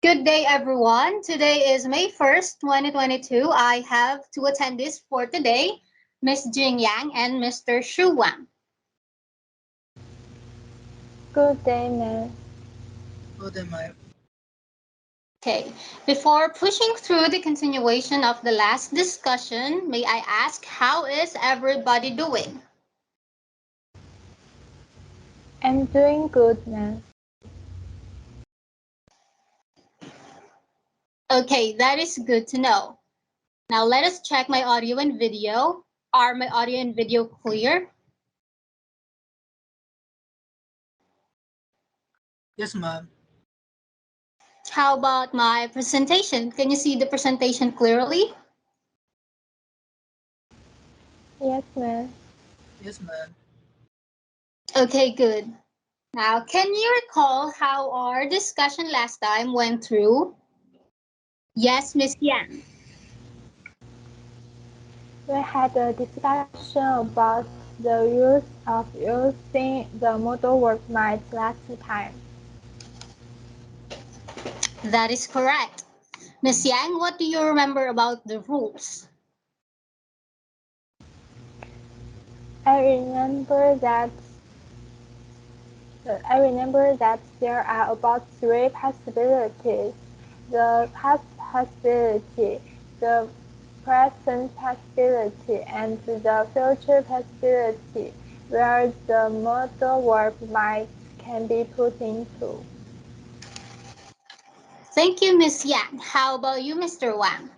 Good day, everyone. Today is May 1st, 2022. I have two attendees for today, Ms. Jing Yang and Mr. Shu Wang. Good day, ma'am. Good day, ma'am. Okay, before pushing through the continuation of the last discussion, may I ask, how is everybody doing? I'm doing good, ma'am. Okay, that is good to know. Now let us check my audio and video. Are my audio and video clear? Yes, ma'am. How about my presentation? Can you see the presentation clearly? Yes, ma'am. Yes, ma'am. Okay, good. Now, can you recall how our discussion last time went through? Yes, Miss Yang. We had a discussion about the use of using the modal verb might last time. That is correct. Miss Yang, what do you remember about the rules? I remember that there are about three possibilities: the past possibility, the present possibility, and the future possibility, where the modal verb might can be put into. Thank you, Miss Yang. How about you, Mr. Wang?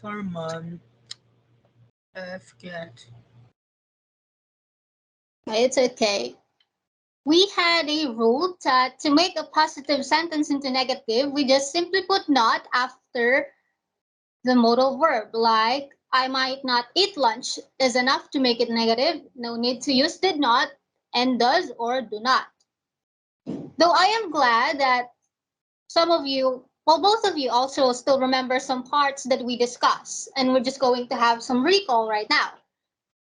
Sorry, ma'am. I forget. It's okay. We had a rule that to make a positive sentence into negative, we just simply put not after the modal verb. Like, I might not eat lunch is enough to make it negative. No need to use did not and does or do not. Though I am glad that some of you, well, both of you also still remember some parts that we discussed, and we're just going to have some recall right now.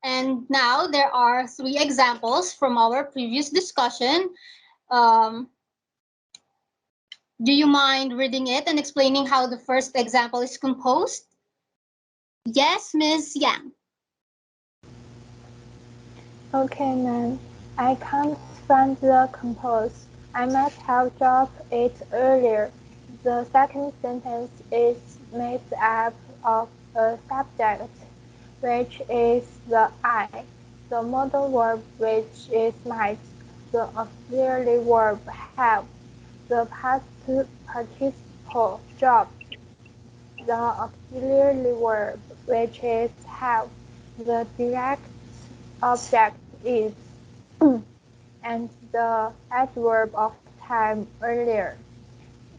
And now there are three examples from our previous discussion. Um, do you mind reading it and explaining how the first example is composed? Yes, Ms. Yang. Okay, ma'am. I can't find the compose. I must have dropped it earlier. The second sentence is made up of a subject, which is the I, the modal verb, which is might, the auxiliary verb have, the past participle dropped, the auxiliary verb, which is have, the direct object is, and the adverb of time earlier.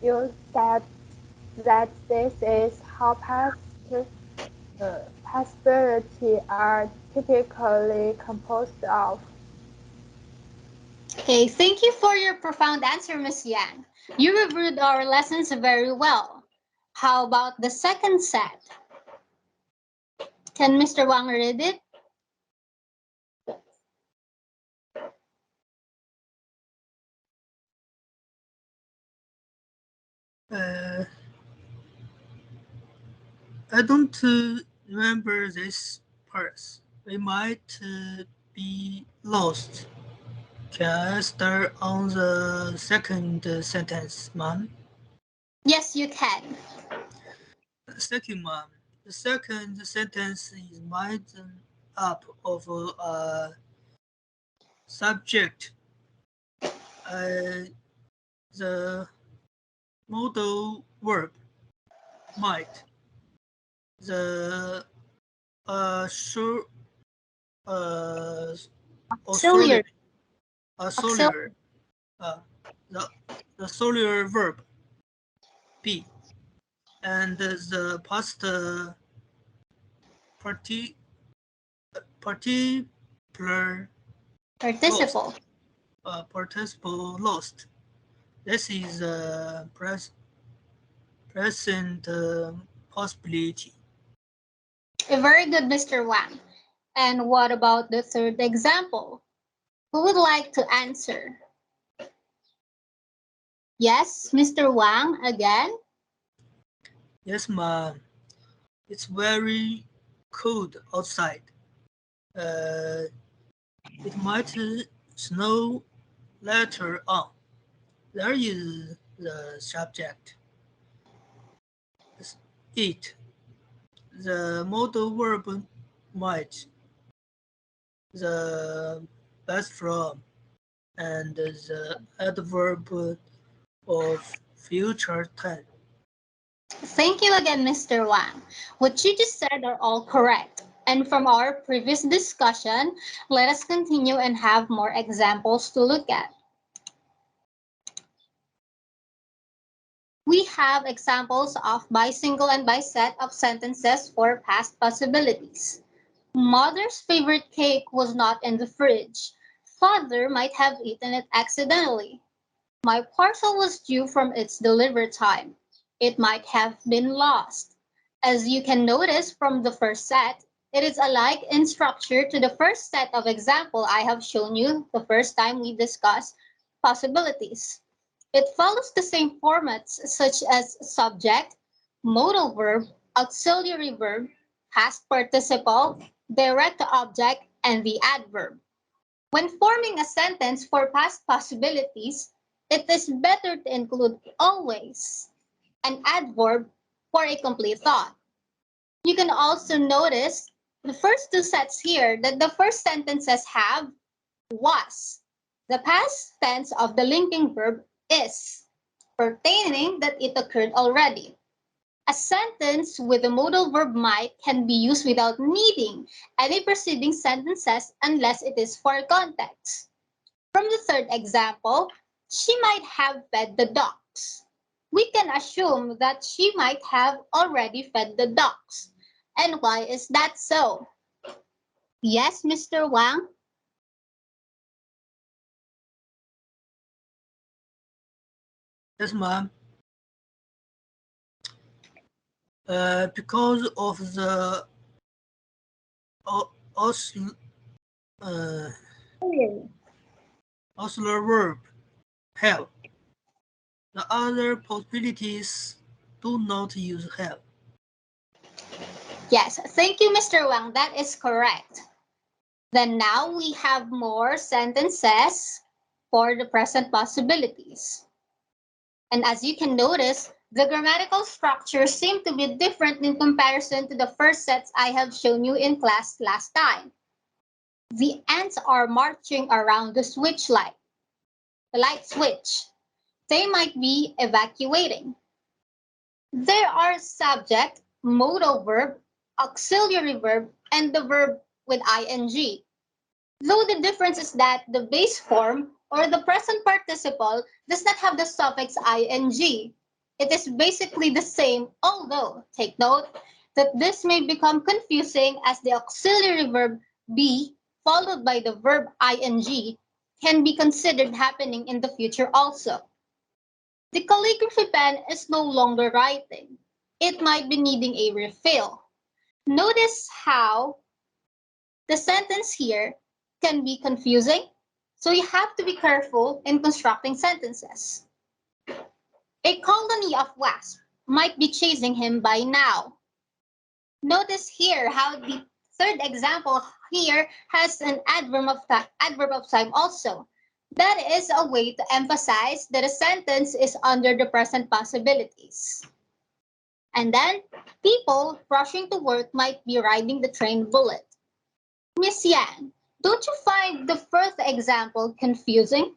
You said that this is how possibility are typically composed of. Okay, thank you for your profound answer, Ms. Yang. You reviewed our lessons very well. How about the second set? Can Mr. Wang read it? Uh, I don't remember this parts. We might be lost. Can I start on the second sentence, ma'am? Yes, you can. Thank you, ma'am. The second sentence is made up of a subject, the modal verb might, the sure Auxiliary. auxiliary, auxiliary, uh, the auxiliary verb be, and the past parti particular Participle. lost, participle lost. This is present possibility. Very good, Mr. Wang. And what about the third example? Who would like to answer? Yes, Mr. Wang again? Yes, ma'am. It's very cold outside. Uh, it might snow later on. There is the subject. It. The modal verb might. The best from. And the adverb of future tense. Thank you again, Mr. Wang. What you just said are all correct. And from our previous discussion, let us continue and have more examples to look at. We have examples of bisingle and biset of sentences for past possibilities. Mother's favorite cake was not in the fridge. Father might have eaten it accidentally. My parcel was due from its delivery time. It might have been lost. As you can notice from the first set, it is alike in structure to the first set of example I have shown you the first time we discussed possibilities. It follows the same formats such as subject, modal verb, auxiliary verb, past participle, direct object, and the adverb. When forming a sentence for past possibilities, it is better to include always, an adverb for a complete thought. You can also notice the first two sets here that the first sentences have was. The past tense of the linking verb is, pertaining that it occurred already. A sentence with the modal verb might can be used without needing any preceding sentences unless it is for context. From the third example, she might have fed the ducks. We can assume that she might have already fed the ducks. And why is that so? Yes, Mr. Wang? Yes, ma'am. Because of the auxiliary uh, verb have, the other possibilities do not use have. Yes, thank you, Mr. Wang. That is correct. Then now we have more sentences for the present possibilities. And as you can notice, the grammatical structures seem to be different in comparison to the first sets I have shown you in class last time. The ants are marching around the light switch. They might be evacuating. There are subject, modal verb, auxiliary verb, and the verb with ing. Though the difference is that the base form or the present participle does not have the suffix ing. It is basically the same, although take note that this may become confusing as the auxiliary verb be followed by the verb ing can be considered happening in the future also. The calligraphy pen is no longer writing. It might be needing a refill. Notice how the sentence here can be confusing, so you have to be careful in constructing sentences. A colony of wasps might be chasing him by now. Notice here how the third example here has an adverb of time also. That is a way to emphasize that a sentence is under the present possibilities. And then, people rushing to work might be riding the train bullet. Miss Yan, don't you find the first example confusing?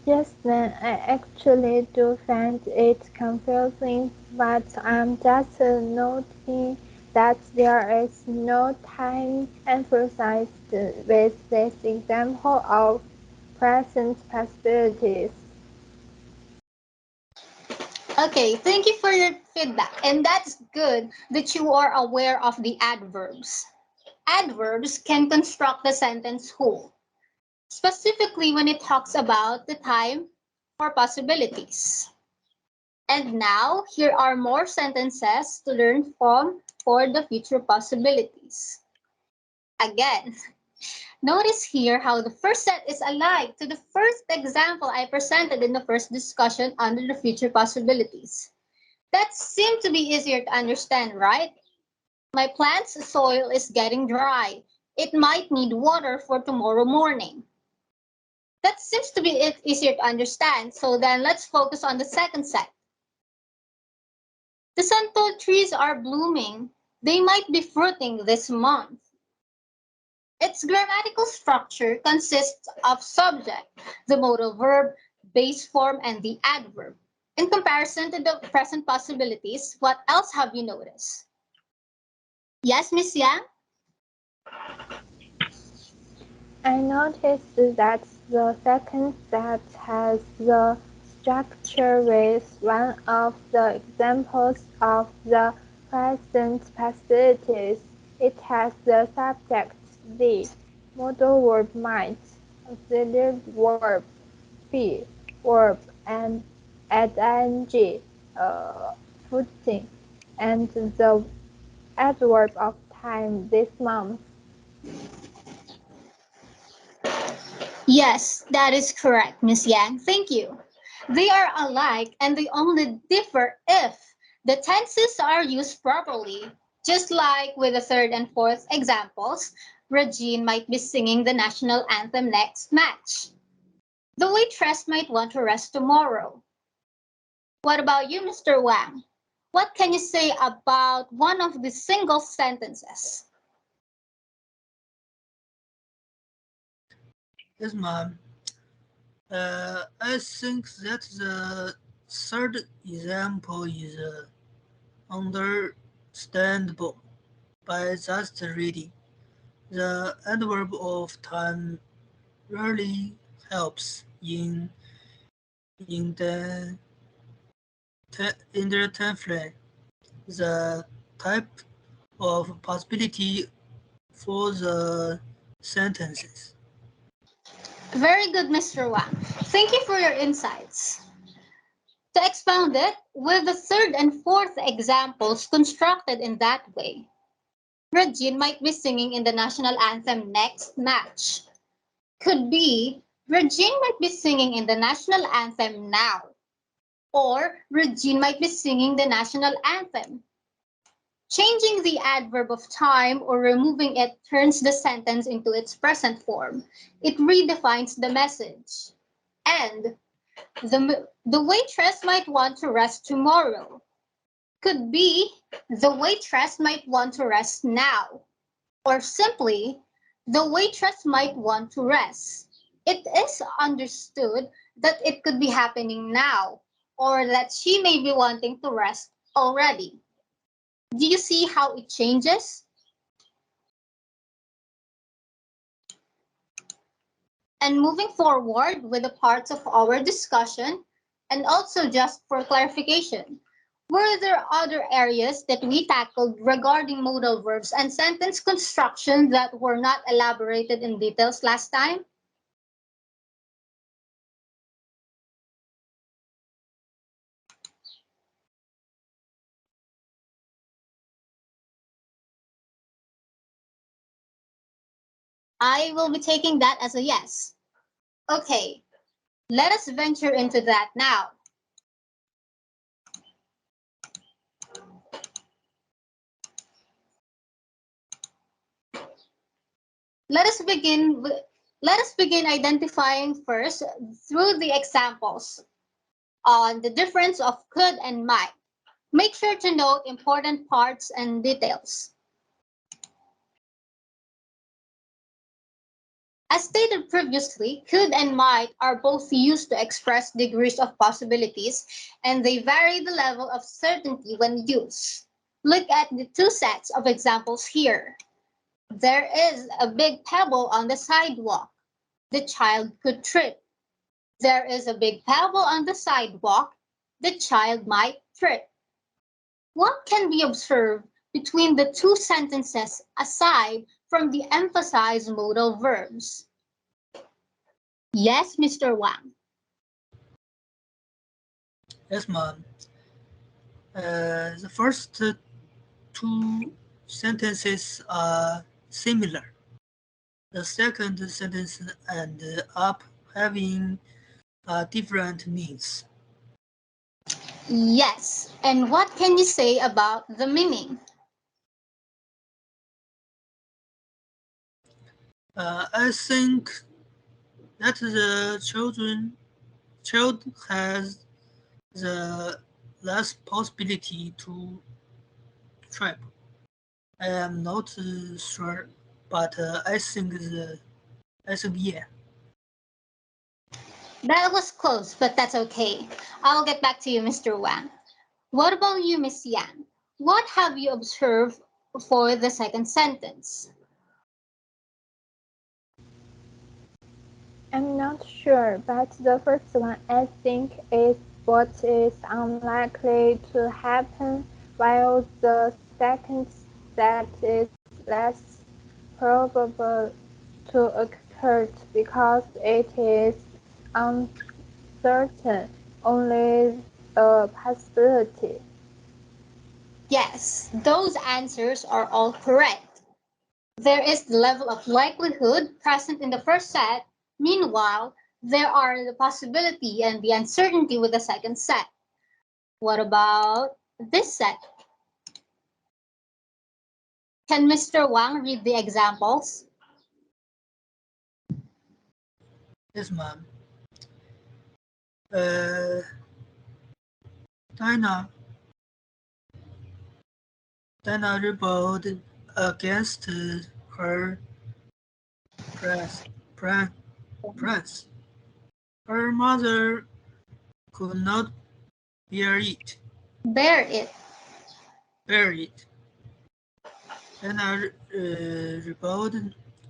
Yes, then I actually do find it confusing, but I'm just noting that there is no time emphasized with this example of present possibilities. Okay, thank you for your feedback. And that's good that you are aware of the adverbs. Adverbs can construct the sentence whole. specifically when it talks about the time for possibilities. And now, here are more sentences to learn from for the future possibilities. Again, notice here how the first set is alike to the first example I presented in the first discussion under the future possibilities. That seemed to be easier to understand, right? My plant's soil is getting dry. It might need water for tomorrow morning. That seems to be easier to understand, so then let's focus on the second set. The sun-told trees are blooming. They might be fruiting this month. Its grammatical structure consists of subject, the modal verb, base form, and the adverb. In comparison to the present possibilities, what else have you noticed? Yes, Miss Yang? I noticed that the second set has the structure with one of the examples of the present facilities. It has the subject the, modal verb might, auxiliary verb be, verb and add ing, footing, and the adverb of time this month. Yes, that is correct, Miss Yang. Thank you. They are alike and they only differ if the tenses are used properly. Just like with the third and fourth examples, Regine might be singing the national anthem next match. The waitress might want to rest tomorrow. What about you, Mr. Wang? What can you say about one of the single sentences? Yes, ma'am. I think that the third example is understandable by just reading. The adverb of time really helps in the in the time frame. The type of possibility for the sentences. Very good, Mr. Wang. Thank you for your insights. To expound it, with the third and fourth examples constructed in that way, Regine might be singing in the national anthem next match. Could be, Regine might be singing in the national anthem now. Or, Regine might be singing the national anthem. Changing the adverb of time or removing it turns the sentence into its present form. It redefines the message. And the waitress might want to rest tomorrow. Could be, the waitress might want to rest now. Or simply, the waitress might want to rest. It is understood that it could be happening now, or that she may be wanting to rest already. Do you see how it changes? And moving forward with the parts of our discussion, and also just for clarification, were there other areas that we tackled regarding modal verbs and sentence construction that were not elaborated in details last time? I will be taking that as a yes. Okay, let us venture into that now. Let us begin let us begin identifying first through the examples on the difference of could and might. Make sure to note important parts and details. As stated previously, could and might are both used to express degrees of possibilities, and they vary the level of certainty when used. Look at the two sets of examples here. There is a big pebble on the sidewalk. The child could trip. There is a big pebble on the sidewalk. The child might trip. What can be observed between the two sentences aside from the emphasized modal verbs? Yes, Mr. Wang. Yes, ma'am. The first two sentences are similar. The second sentence and up having different meanings. Yes. And what can you say about the meaning? I think that the child has the less possibility to trap. I am not sure, but I think yeah. That was close, but that's okay. I'll get back to you, Mr. Wang. What about you, Miss Yang? What have you observed for the second sentence? I'm not sure, but the first one I think is what is unlikely to happen, while the second that is less probable to occur because it is uncertain, only a possibility. Yes, those answers are all correct. There is the level of likelihood present in the first set. Meanwhile, there are the possibility and the uncertainty with the second set. What about this set? Can Mr. Wang read the examples? Yes, ma'am. Uh, Dinah, Dinah rebelled against her press, pre- press. Her mother could not bear it. Bear it. Bear it. Dinah rebelled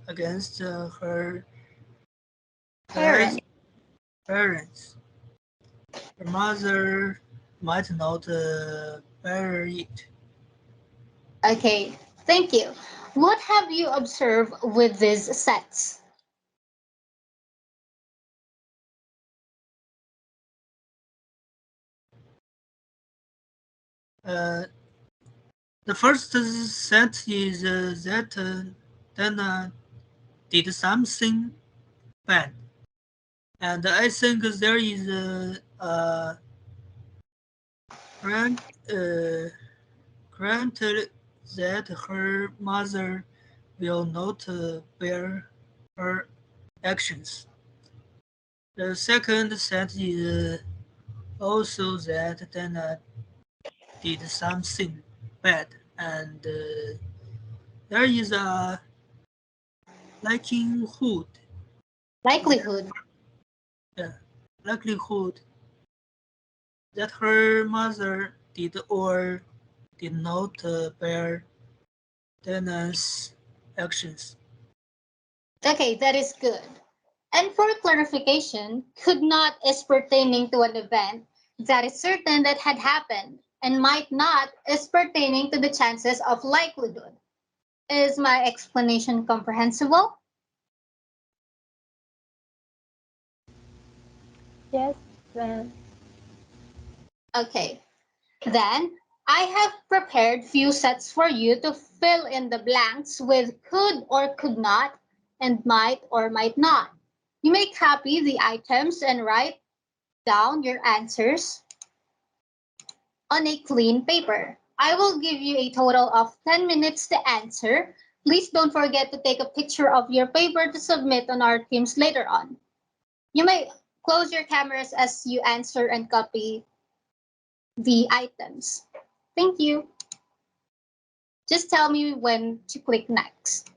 against her Parent. parents. Her mother might not bear it. Okay, thank you. What have you observed with these sets? Uh, the first set is that Dana did something bad, and I think there is a grant, uh, granted that her mother will not bear her actions. The second set is also that Dana did something bad, and there is a likelihood, Likelihood. uh, likelihood that her mother did or did not bear Dana's actions. Okay, that is good. And for clarification, could not is pertaining to an event that is certain that had happened, and might not is pertaining to the chances of likelihood. Is my explanation comprehensible? Yes, then. Okay. Then I have prepared few sets for you to fill in the blanks with could or could not and might or might not. You may copy the items and write down your answers on a clean paper. I will give you a total of 10 minutes to answer. Please don't forget to take a picture of your paper to submit on our teams later on. You may close your cameras as you answer and copy the items. Thank you. Just tell me when to click next.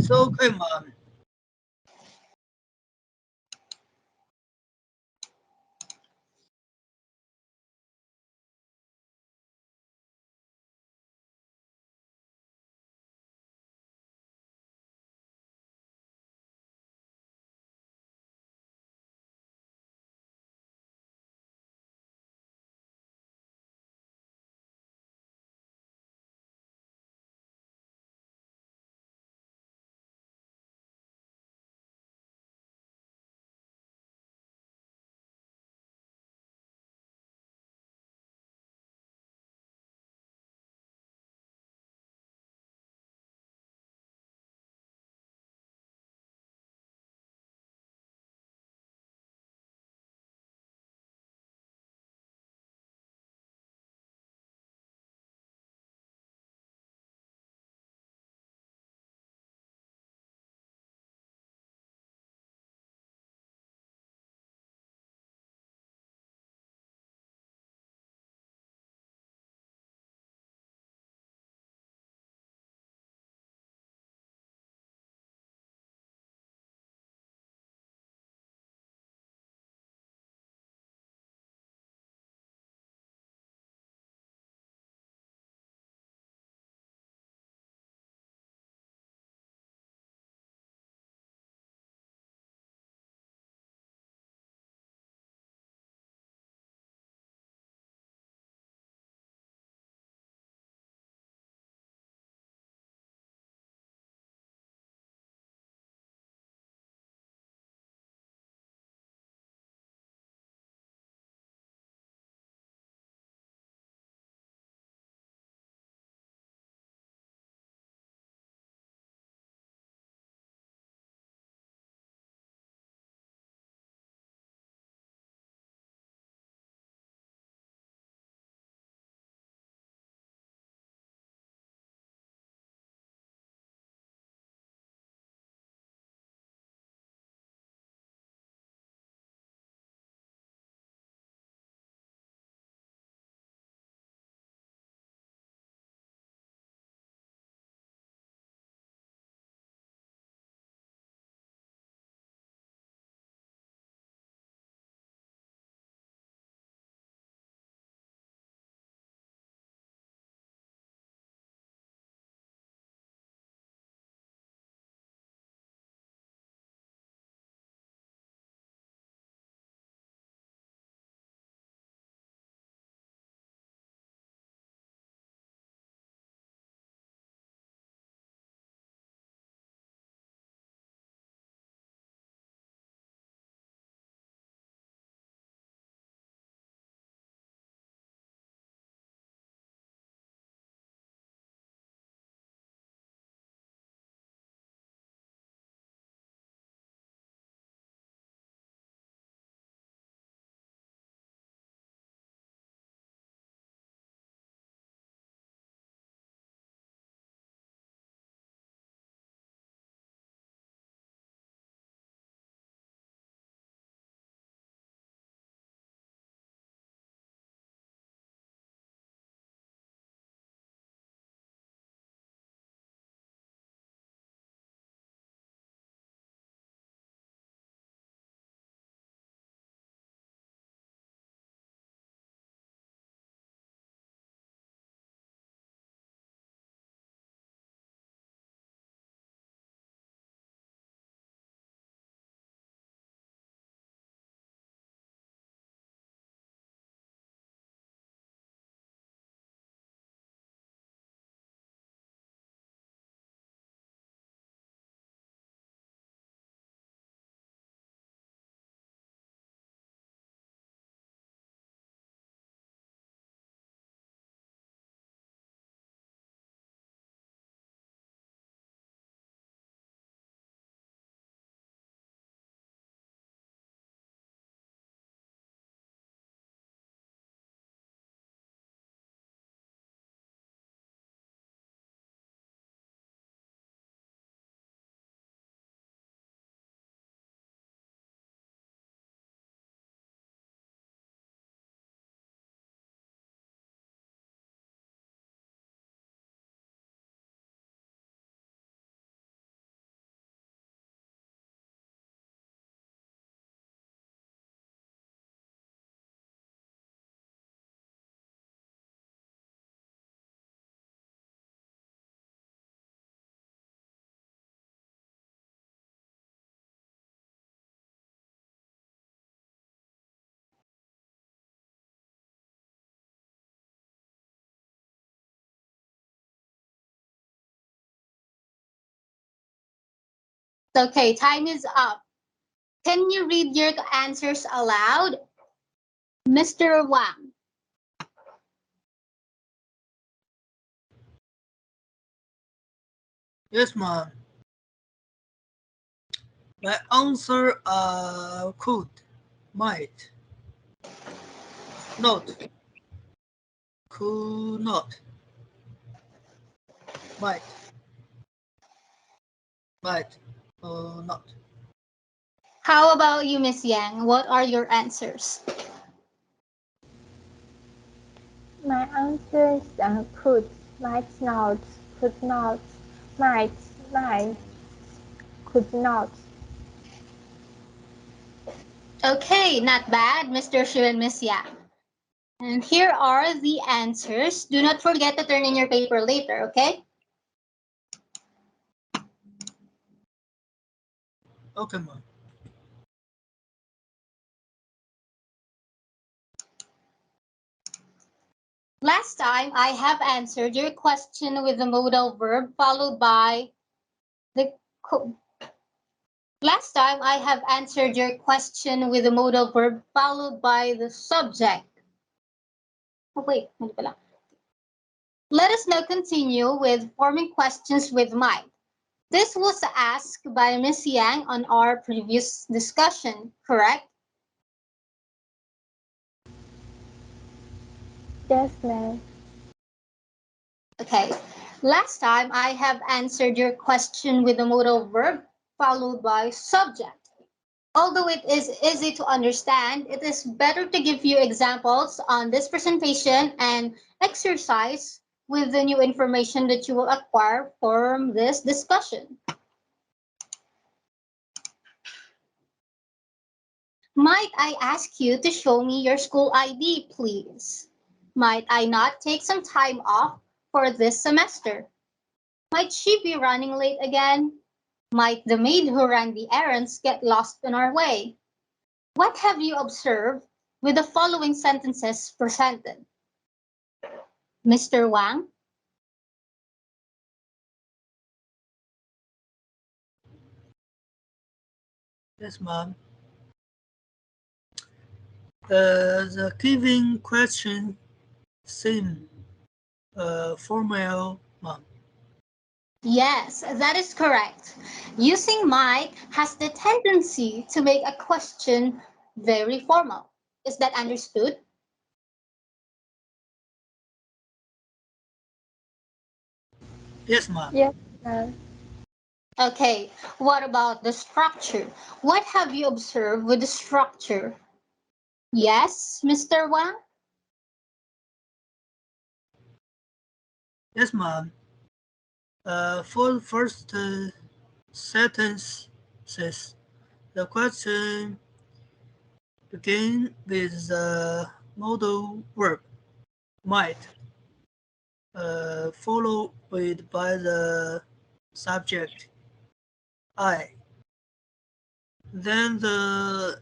So, okay, mom. Okay, time is up. Can you read your answers aloud? Mr. Wang. Yes, ma'am. My answer could, might, not, could not, might, might, not. How about you, Miss Yang? What are your answers? My answers are could, might not, could not, might, could not. Okay, not bad, Mr. Shu and Miss Yang. And here are the answers. Do not forget to turn in your paper later, okay? Okay, ma'am. Last time, I have answered your question with the modal verb followed by the Last time, I have answered your question with the modal verb followed by the subject. Oh, wait, mali pala. Let us now continue with forming questions with might. This was asked by Miss Yang on our previous discussion, correct? Yes, ma'am. Okay. Last time, I have answered your question with the modal verb followed by subject. Although it is easy to understand, it is better to give you examples on this presentation and exercise with the new information that you will acquire from this discussion. Might I ask you to show me your school ID, please? Might I not take some time off for this semester? Might she be running late again? Might the maid who ran the errands get lost on our way? What have you observed with the following sentences presented? Mr. Wang? Yes, ma'am. The given question seem formal, ma'am. Yes, that is correct. Using might has the tendency to make a question very formal. Is that understood? Yes, ma'am. Yes, ma'am. Okay, what about the structure? What have you observed with the structure? Yes, Mr. Wang? Yes, ma'am. For the first sentences, the question begins with the modal verb might, followed by the subject I, then the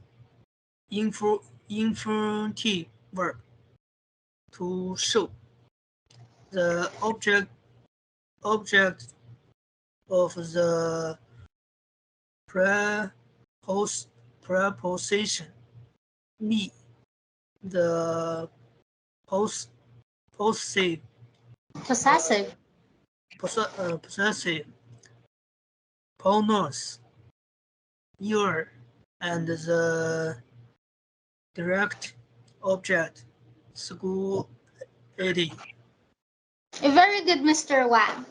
infinitive verb to show the object of the preposition me, the possessive uh, Possessive. possessive pronouns your, and the direct object school ed. Very good, Mr. Wang.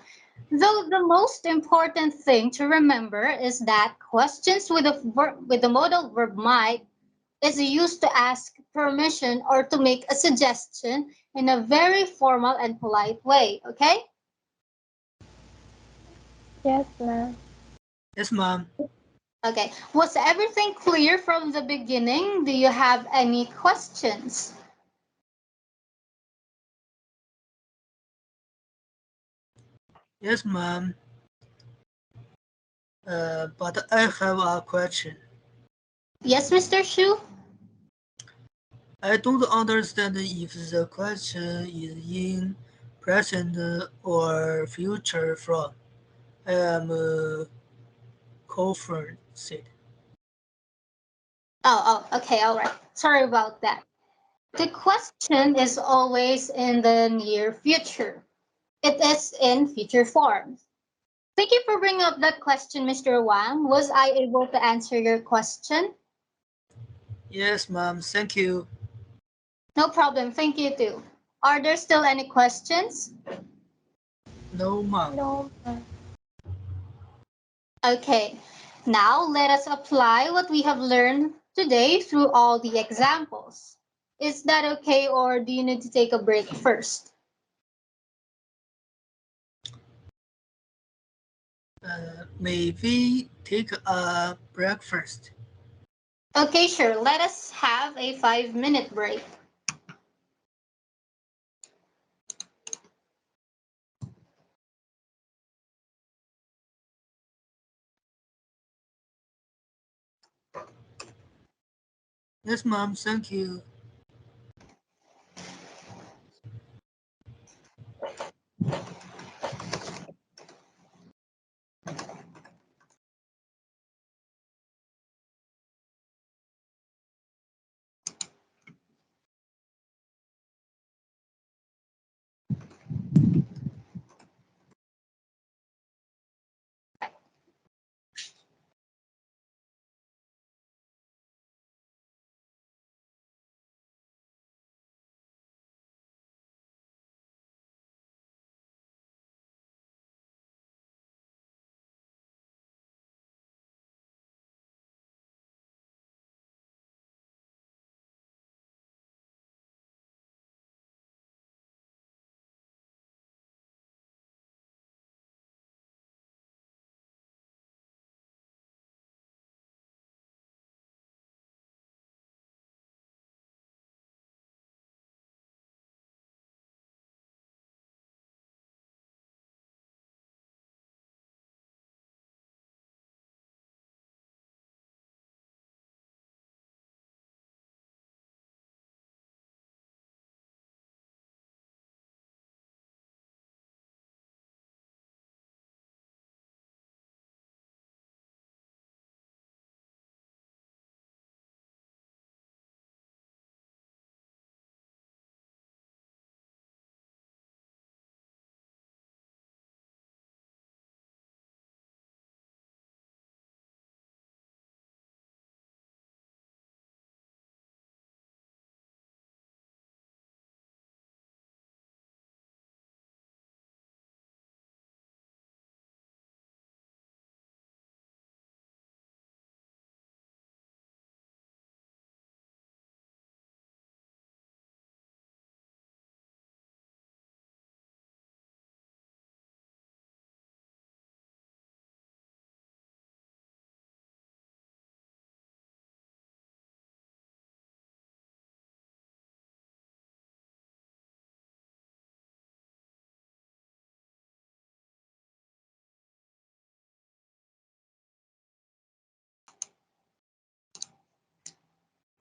Though the most important thing to remember is that questions with the modal verb might is used to ask permission or to make a suggestion in a very formal and polite way, okay? Yes, ma'am. Yes, ma'am. Okay. Was everything clear from the beginning? Do you have any questions? Yes, ma'am. But I have a question. Yes, Mr. Shu? I don't understand if the question is in present or future form. I am Crawford said. Okay, all right. Sorry about that. The question is always in the near future. It is in future form. Thank you for bringing up that question, Mr. Wang. Was I able to answer your question? Yes, ma'am, thank you. No problem. Thank you too. Are there still any questions? No, ma'am. No, ma'am. Okay. Now let us apply what we have learned today through all the examples. Is that okay, or do you need to take a break first? Maybe take a breakfast. Okay, sure. Let us have a 5-minute break. Yes, ma'am, thank you.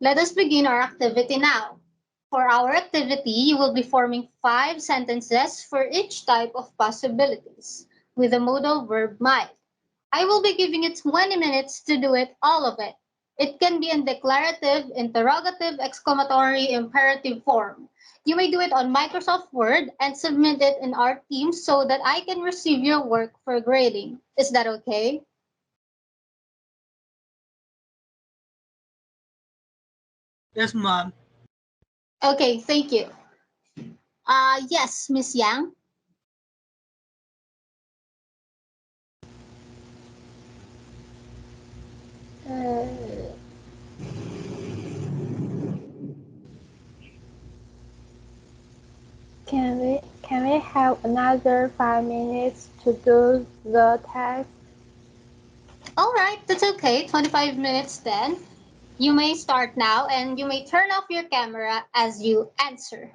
Let us begin our activity now. For our activity, you will be forming 5 sentences for each type of possibilities with the modal verb might. I will be giving you 20 minutes to do it, all of it. It can be in declarative, interrogative, exclamatory, imperative form. You may do it on Microsoft Word and submit it in our team so that I can receive your work for grading. Is that okay? Yes, ma'am. Okay, thank you. Yes, Miss Yang. Uh, can we have another 5 minutes to do the task? All right, that's okay. 25 minutes then. You may start now and you may turn off your camera as you answer.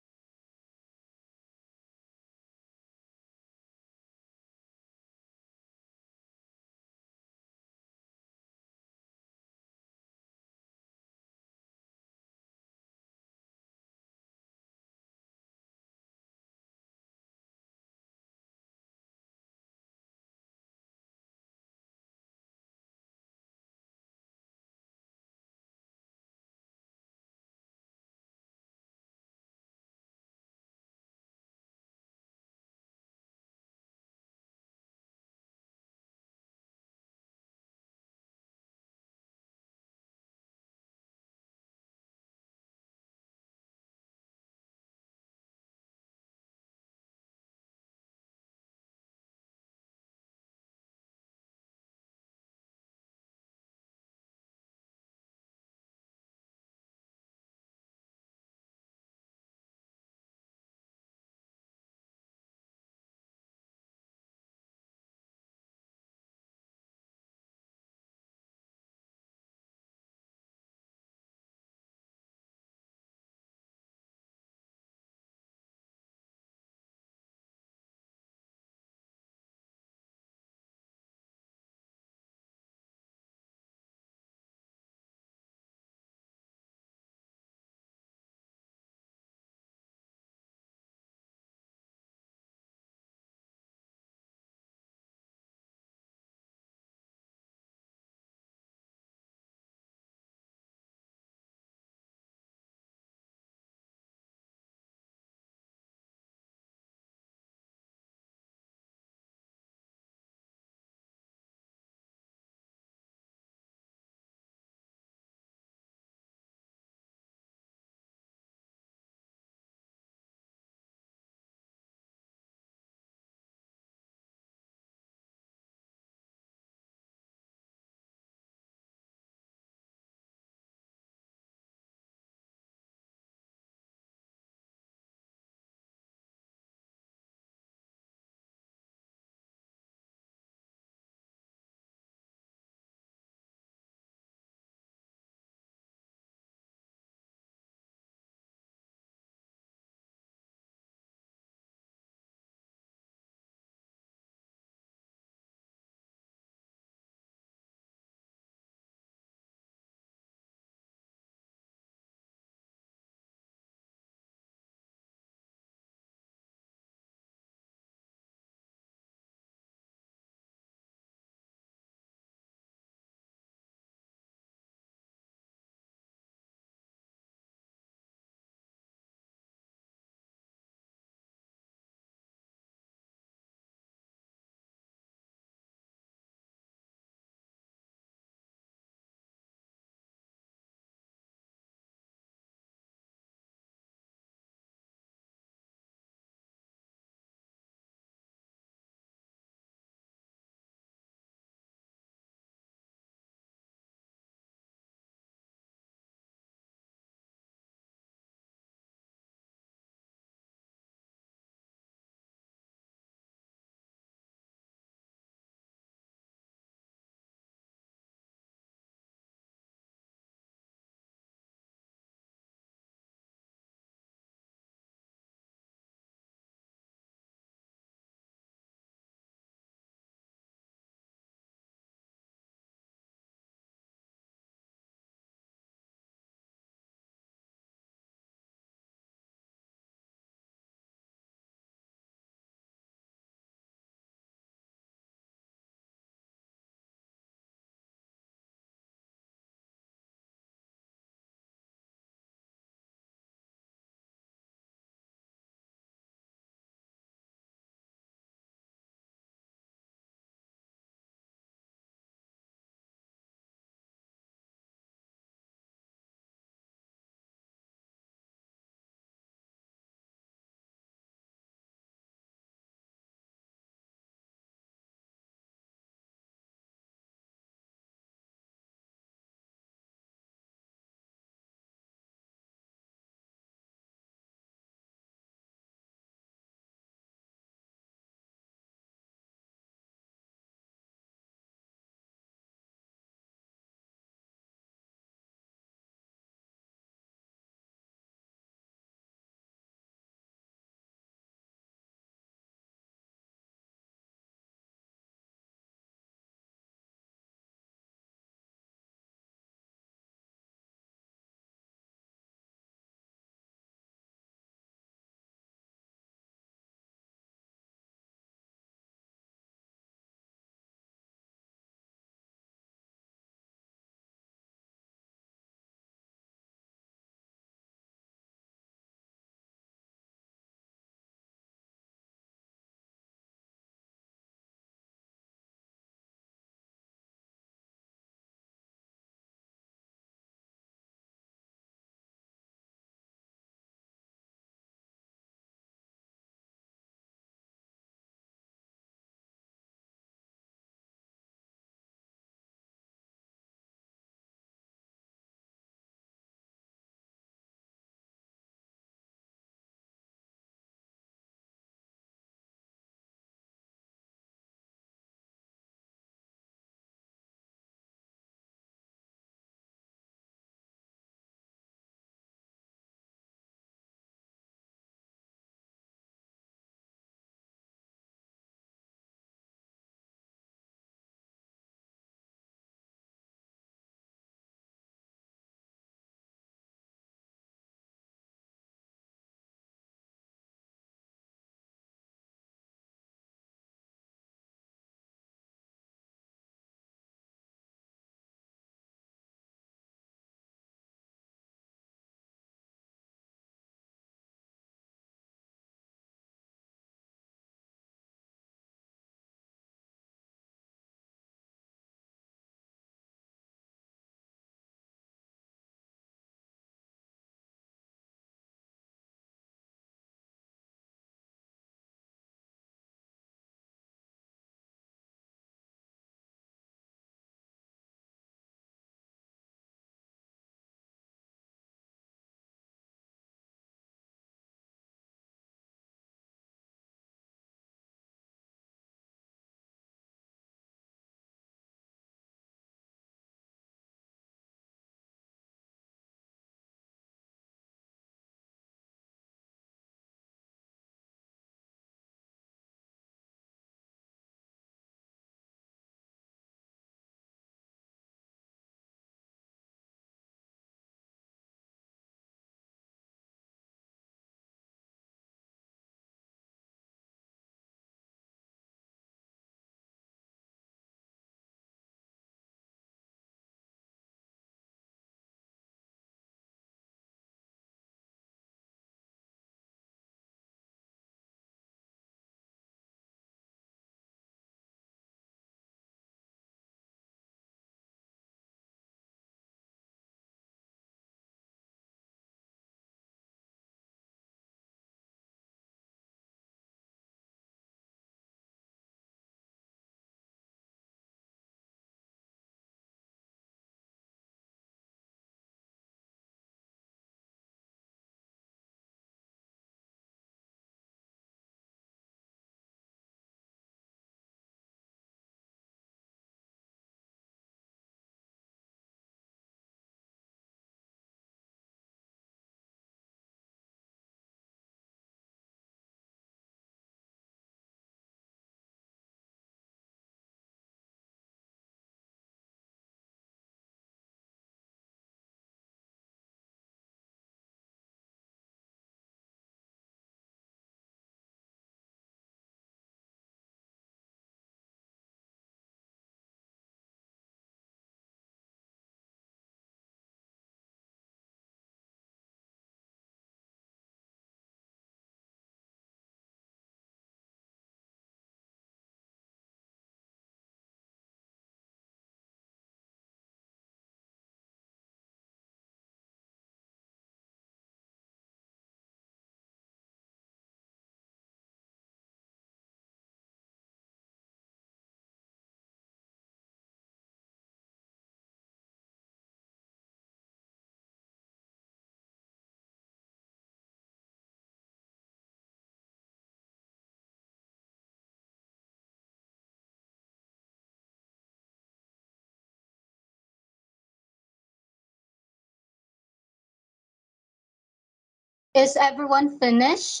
Is everyone finished?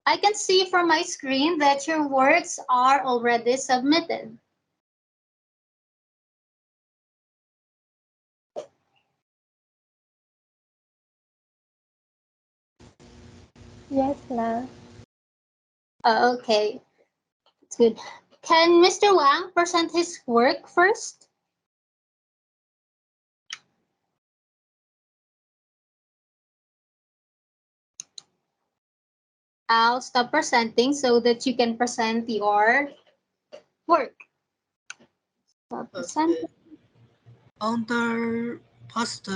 I can see from my screen that your works are already submitted. Yes, ma'am. Okay, that's good. Can Mr. Wang present his work first? I'll stop presenting so that you can present your work. Stop Okay. presenting. Under past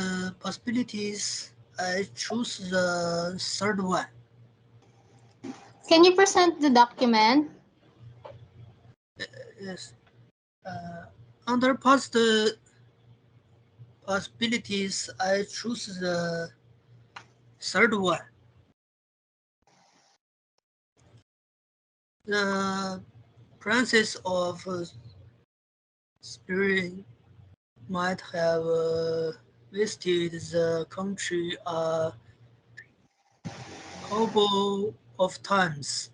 possibilities, I choose the third one. Can you present the document? Yes. Uh, Under past possibilities, I choose the third one. The princess of spring might have visited the country a couple of times.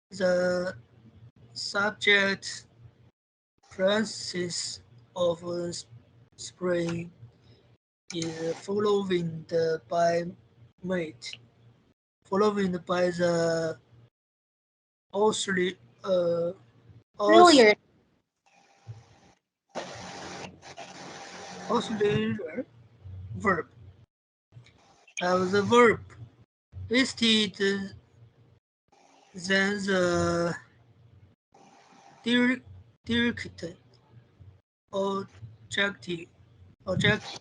The subject princess of spring is followed by the auxiliary, uh, aus- Earlier. auxiliary verb. The verb listed then the direct, direct objective, object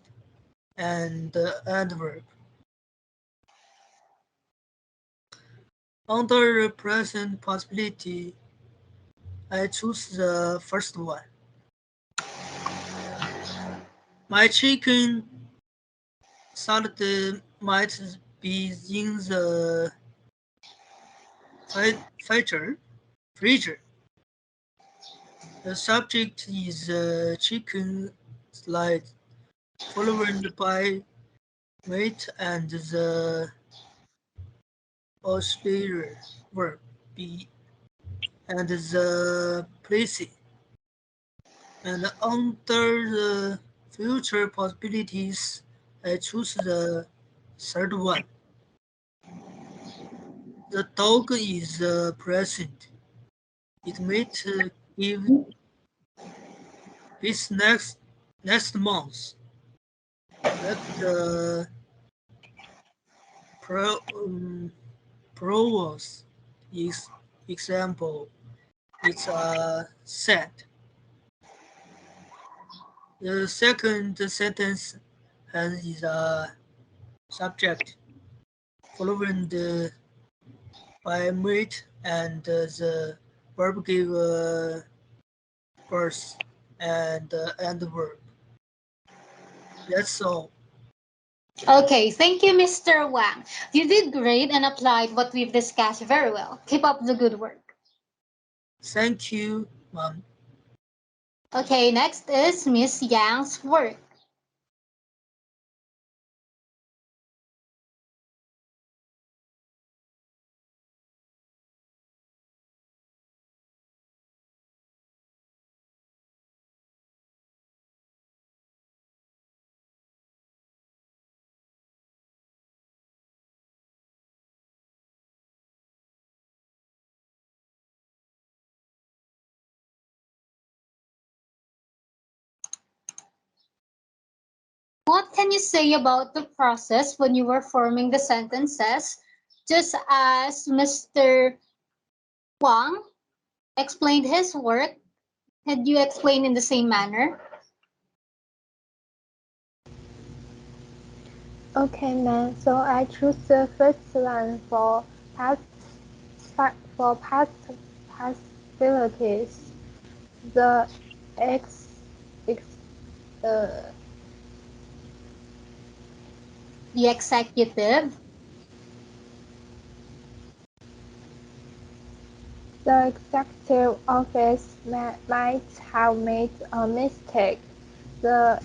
and the adverb. Under the present possibility, I choose the first one. My chicken salad might be in the feature freezer. The subject is chicken salad, followed by meat and the auxiliary verb be and the place. And under the future possibilities, I choose the third one. The dog is present. It might give this next month. Like the pro, um, Proverbs is example. It's a set. The second sentence is a subject, followed by mate and the verb give birth and the verb. That's all. Okay, thank you, Mr. Wang. You did great and applied what we've discussed very well. Keep up the good work. Thank you, Mom. Okay, next is Miss Yang's work. What can you say about the process when you were forming the sentences? Just as Mr. Wang explained his work, had you explained in the same manner? Okay, ma'am. So I choose the first one past for past possibilities. The ex, ex uh, The executive. the executive office might have made a mistake. The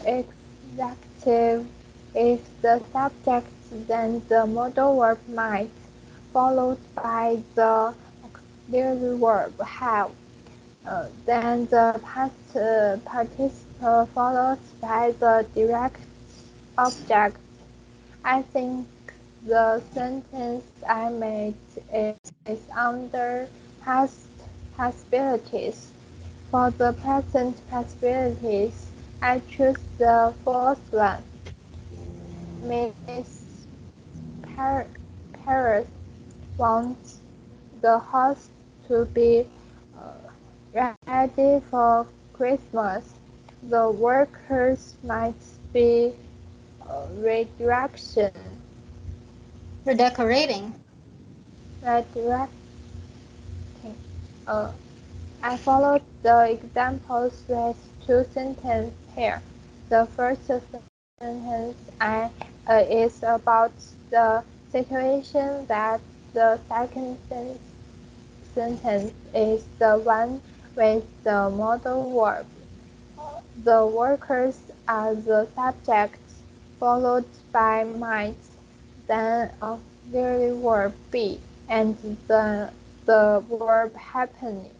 Adjective is the subject, then the modal verb might, followed by the auxiliary verb have. Then the past participle followed by the direct object. I think the sentence I made is under past possibilities. For the present possibilities, I choose the fourth one. Miss Par- Paris wants the house to be ready for Christmas. The workers might be redirection. Redecorating. Redirecting. Uh, I followed the examples with two sentences here. The first sentence is about the situation that the second sentence is the one with the modal verb. The workers are the subject, followed by might, then auxiliary verb be, and the verb happening.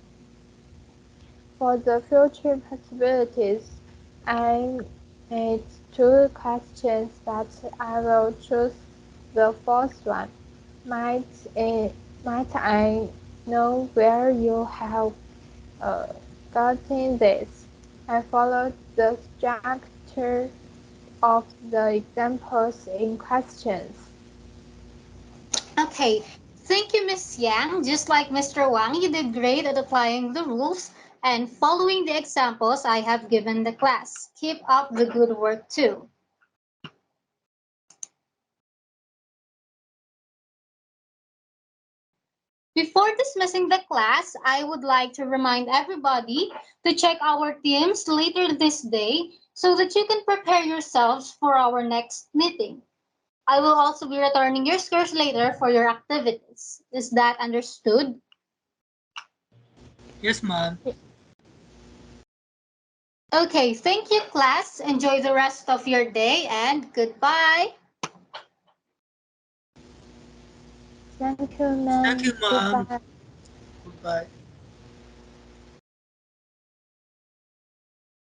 For the future possibilities, I made two questions, but I will choose the fourth one. Might, might I know where you have uh, gotten this? I followed the structure of the examples in questions. Okay, thank you, Miss Yang. Just like Mr. Wang, you did great at applying the rules and following the examples I have given the class. Keep up the good work too. Before dismissing the class, I would like to remind everybody to check our teams later this day so that you can prepare yourselves for our next meeting. I will also be returning your scores later for your activities. Is that understood? Yes, ma'am. Okay, thank you, class. Enjoy the rest of your day and goodbye. Thank you, Thank ma'am. you, ma'am. Goodbye. Goodbye.